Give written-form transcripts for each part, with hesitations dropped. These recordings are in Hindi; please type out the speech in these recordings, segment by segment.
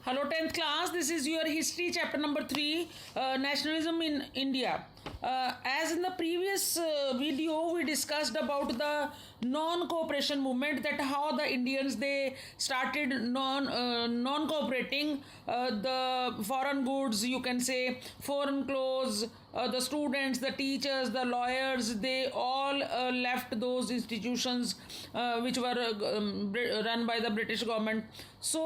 Hello 10th class, this is your history chapter number 3, nationalism in India. As in the previous video we discussed about the non-cooperation movement, that how the Indians they started non-cooperating, the foreign goods, you can say foreign clothes, the students, the teachers, the lawyers, they all left those institutions which were run by the British government. So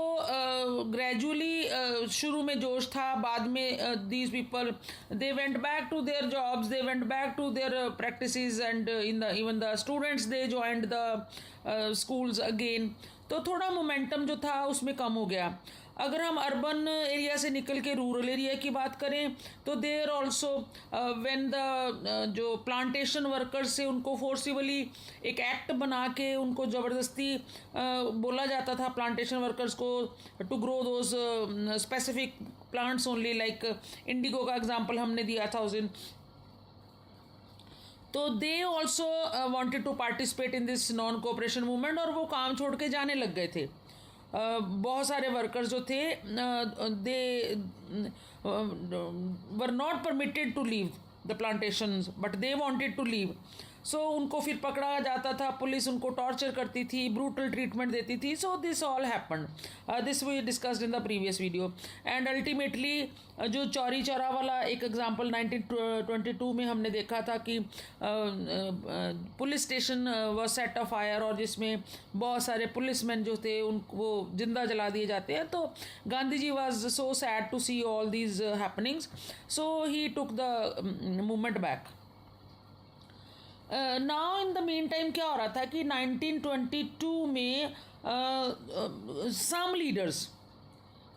gradually शुरू में जोश था, बाद में these people they went back to their jobs, they went back to their practices, and even the students they joined the schools again. तो थोड़ा मोमेंटम जो था उसमें कम हो गया. अगर हम अर्बन एरिया से निकल के रूरल एरिया की बात करें तो देयर ऑल्सो व्हेन द जो प्लांटेशन वर्कर्स से उनको फोर्सिबली एक एक्ट बना के उनको ज़बरदस्ती बोला जाता था प्लांटेशन वर्कर्स को to grow those specific plants only, like indigo का एग्जांपल हमने दिया था उस दिन. तो they also wanted to participate in this non cooperation movement, और वो काम छोड़ के जाने लग गए थे. बहुत सारे वर्कर्स जो थे they were not permitted to leave the plantations but they wanted to leave. So उनको फिर पकड़ा जाता था, पुलिस उनको टॉर्चर करती थी, ब्रूटल ट्रीटमेंट देती थी. So this all happened, this we discussed in the previous video. And ultimately जो चौरी चौरा वाला एक एग्जांपल 1922 में हमने देखा था कि पुलिस स्टेशन व सेट ऑफ फायर, और जिसमें बहुत सारे पुलिसमैन जो थे उनको जिंदा जला दिए जाते हैं. तो Gandhi ji was so sad to see all these happenings, so he took the movement back. Now in the meantime क्या हो रहा था कि 1922 में some leaders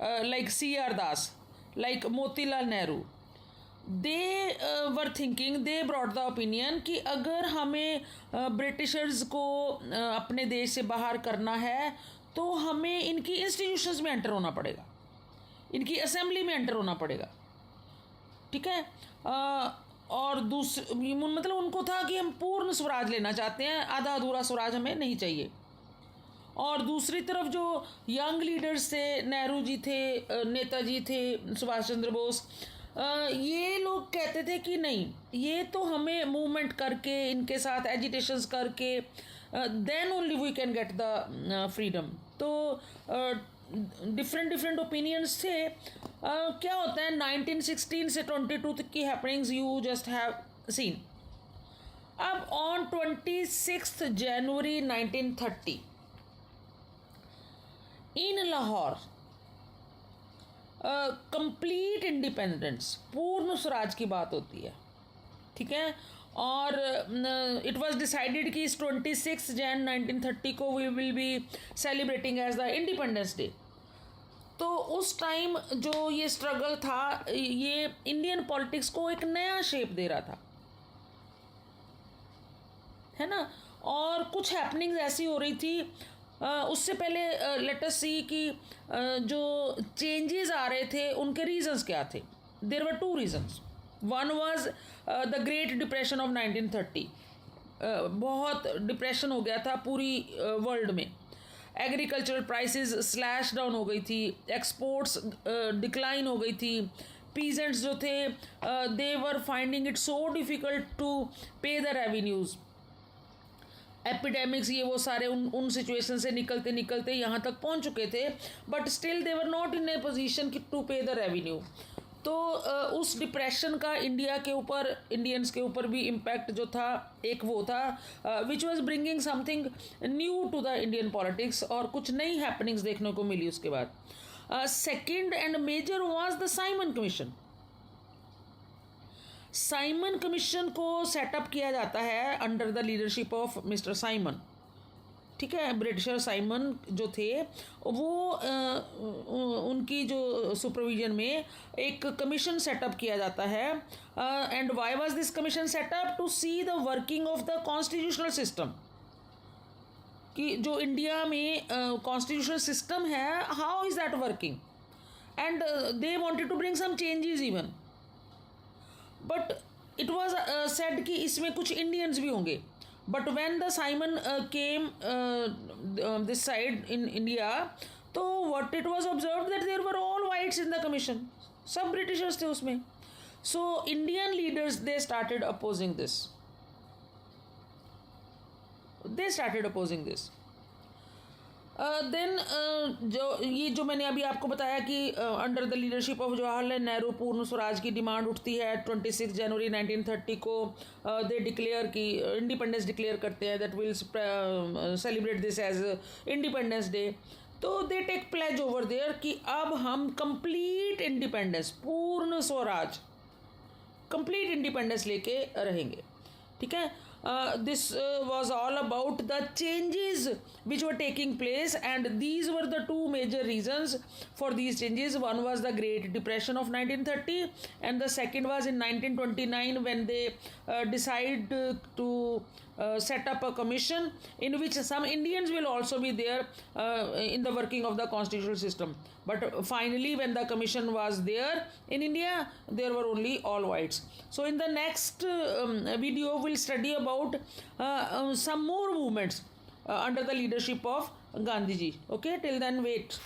like C.R. Das, like Motilal Nehru, they were thinking, they brought the opinion कि अगर हमें ब्रिटिशर्स को अपने देश से बाहर करना है तो हमें इनकी इंस्टीट्यूशंस में एंटर होना पड़ेगा, इनकी असेंबली में एंटर होना पड़ेगा. ठीक है. और दूसरी मतलब उनको था कि हम पूर्ण स्वराज लेना चाहते हैं, आधा अधूरा स्वराज हमें नहीं चाहिए. और दूसरी तरफ जो यंग लीडर्स थे, नेहरू जी थे, नेताजी थे, सुभाष चंद्र बोस, ये लोग कहते थे कि नहीं, ये तो हमें मूवमेंट करके, इनके साथ एजिटेशंस करके, then only we can get the freedom. तो डिफरेंट ओपिनियंस थे. क्या होता है 1916 से 22 तक की happenings you just have seen. अब on 26 January 1930 in Lahore complete independence, Purna Swaraj की बात होती है. ठीक है. और इट वाज डिसाइडेड कि इस 26 जन 1930 को we will be celebrating as the independence day. तो उस टाइम जो ये स्ट्रगल था, ये इंडियन पॉलिटिक्स को एक नया शेप दे रहा था, है ना. और कुछ हैपनिंग्स ऐसी हो रही थी. उससे पहले लेट अस सी कि जो चेंजेस आ रहे थे उनके रीजंस क्या थे. There were two reasons. One was the great depression of 1930. बहुत डिप्रेशन हो गया था पूरी वर्ल्ड में. एग्रीकल्चरल प्राइसेस स्लैश डाउन हो गई थी, एक्सपोर्ट्स डिक्लाइन हो गई थी. पीजेंट्स जो थे they were finding it so difficult to pay the revenues. Epidemics, ये वो सारे उन सिचुएशन से निकलते निकलते यहाँ तक पहुँच चुके थे, but still they were not in a position to pay the revenue. तो उस डिप्रेशन का इंडिया के ऊपर, इंडियंस के ऊपर भी इम्पैक्ट जो था एक वो था which was bringing something new to the Indian politics, और कुछ नई हैपनिंग्स देखने को मिली उसके बाद. Second and major was the Simon Commission. Simon Commission को सेटअप किया जाता है under the leadership of mister Simon. ठीक है. ब्रिटिशर साइमन जो थे वो उनकी जो सुपरविजन में एक कमीशन सेटअप किया जाता है. And why was this commission setup? To see the working of the constitutional system, कि जो इंडिया में कॉन्स्टिट्यूशनल सिस्टम है, how is that working. And they wanted to bring some changes even, but it was said कि इसमें कुछ इंडियंस भी होंगे. But when the Simon came this side in India, so what it was observed that there were all whites in the commission, सब ब्रिटिशर्स थे उसमें. So Indian leaders, they started opposing this. Then जो मैंने अभी आपको बताया कि under the leadership of Jawaharlal Nehru Purna Swaraj की डिमांड उठती है 26 जनवरी 1930 को. दे डिक्लेयर कि इंडिपेंडेंस डिक्लेयर करते हैं, that will celebrate this as independence day. तो they take pledge over there कि अब हम complete independence, Purna Swaraj, complete independence लेके रहेंगे. ठीक है. This was all about the changes which were taking place, and these were the two major reasons for these changes. One was the Great Depression of 1930, and the second was in 1929 when they decide to set up a commission in which some Indians will also be there in the working of the constitutional system. But finally, when the commission was there in India, there were only all whites. So in the next video, we'll study about some more movements under the leadership of Gandhi ji. Okay, till then, wait.